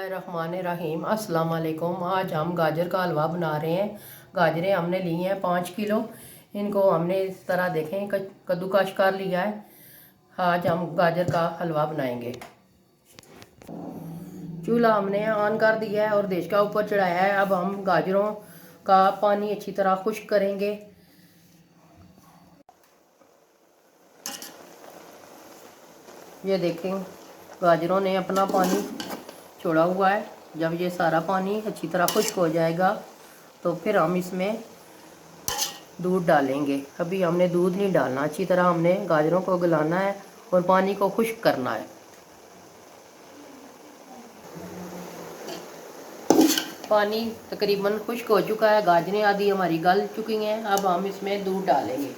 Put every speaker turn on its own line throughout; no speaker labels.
बिस्मिल्लाहिर्रहमानिर्रहीम। अस्सलाम वालेकुम। आज हम गाजर का हलवा बना रहे हैं। गाजरें हमने ली हैं 5 किलो। इनको हमने इस तरह देखें कद्दूकश कर लिया है। आज हम गाजर का हलवा बनाएंगे। चूल्हा हमने ऑन कर दिया है और देश का ऊपर चढ़ाया है। अब हम गाजरों का पानी अच्छी तरह खुश्क करेंगे। ये देखें, गाजरों ने अपना पानी छोड़ा हुआ है। जब ये सारा पानी अच्छी तरह खुश्क हो जाएगा तो फिर हम इसमें दूध डालेंगे। अभी हमने दूध नहीं डालना, अच्छी तरह हमने गाजरों को गलाना है और पानी को खुश्क करना है। पानी तकरीबन खुश्क हो चुका है, गाजरें आधी हमारी गल चुकी हैं। अब हम इसमें दूध डालेंगे।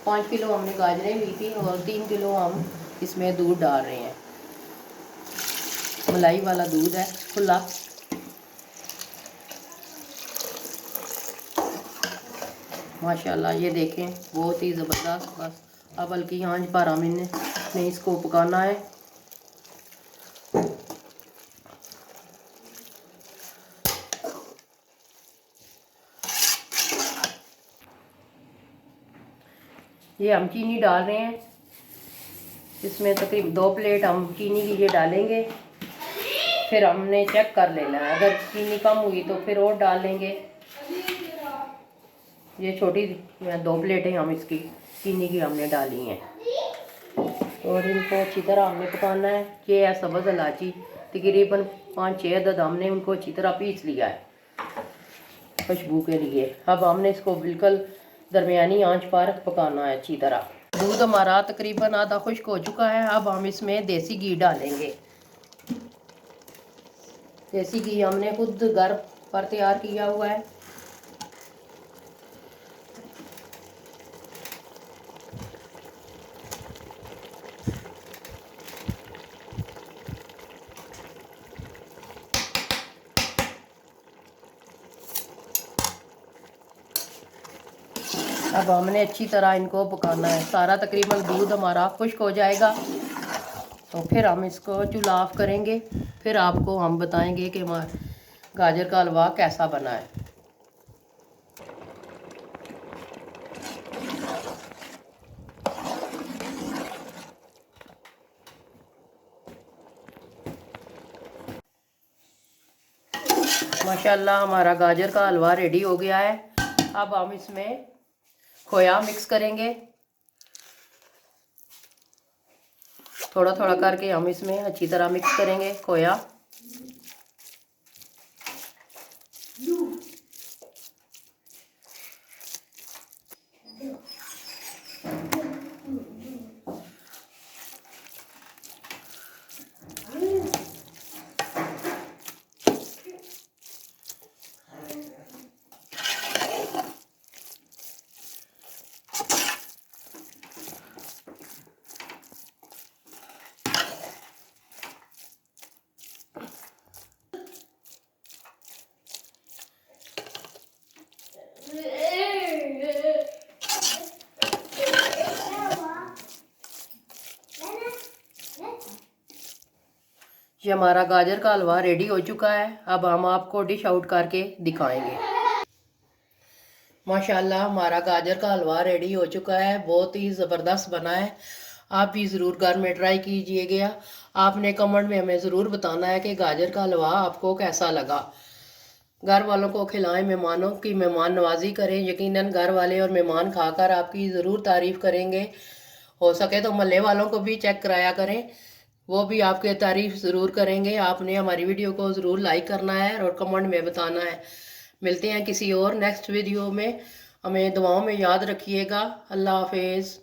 5 किलो हमने गाजरें ली थी और 3 किलो हम इसमें दूध डाल रहे हैं। मलाई वाला दूध है, खुला। माशाल्लाह ये देखें, बहुत ही ज़बरदस्त। बस अब हल्की आंच पर हम इन्हें इसको पकाना है। ये हम चीनी डाल रहे हैं। इसमें तकरीबन 2 प्लेट हम चीनी की ये डालेंगे। फिर हमने चेक कर लेना है, अगर चीनी कम हुई तो फिर और डाल लेंगे। ये छोटी 2 प्लेटें हम इसकी चीनी की हमने डाली हैं और इनको अच्छी तरह हमने पकाना है। ये है सब्ज़ इलायची, तकरीबन 5-6 अदद हमने उनको अच्छी तरह पीस लिया है खुशबू के लिए। अब हमने इसको बिल्कुल दरमियानी आंच पर पकाना है अच्छी तरह। दूध हमारा तकरीबन आधा खुश्क हो चुका है। अब हम इसमें देसी घी डालेंगे। देसी घी हमने खुद घर पर तैयार किया हुआ है। अब हमने अच्छी तरह इनको पकाना है। सारा तकरीबन दूध हमारा खुश्क हो जाएगा तो फिर हम इसको चूल्हा ऑफ करेंगे। फिर आपको हम बताएंगे कि गाजर का हलवा कैसा बना है। माशाल्लाह हमारा गाजर का हलवा रेडी हो गया है। अब हम इसमें खोया मिक्स करेंगे। थोड़ा थोड़ा करके हम इसमें अच्छी तरह मिक्स करेंगे खोया। ये हमारा गाजर का हलवा रेडी हो चुका है। अब हम आपको डिश आउट करके दिखाएंगे। माशाल्लाह हमारा गाजर का हलवा रेडी हो चुका है, बहुत ही ज़बरदस्त बना है। आप भी ज़रूर घर में ट्राई कीजिएगा। आपने कमेंट में हमें ज़रूर बताना है कि गाजर का हलवा आपको कैसा लगा। घर वालों को खिलाएं, मेहमानों की मेहमान नवाजी करें। यकीनन घर वाले और मेहमान खाकर आपकी ज़रूर तारीफ़ करेंगे। हो सके तो मोहल्ले वालों को भी चेक कराया करें, वो भी आपके तारीफ़ ज़रूर करेंगे। आपने हमारी वीडियो को ज़रूर लाइक करना है और कमेंट में बताना है। मिलते हैं किसी और नेक्स्ट वीडियो में। हमें दुआओं में याद रखिएगा। अल्लाह हाफिज़।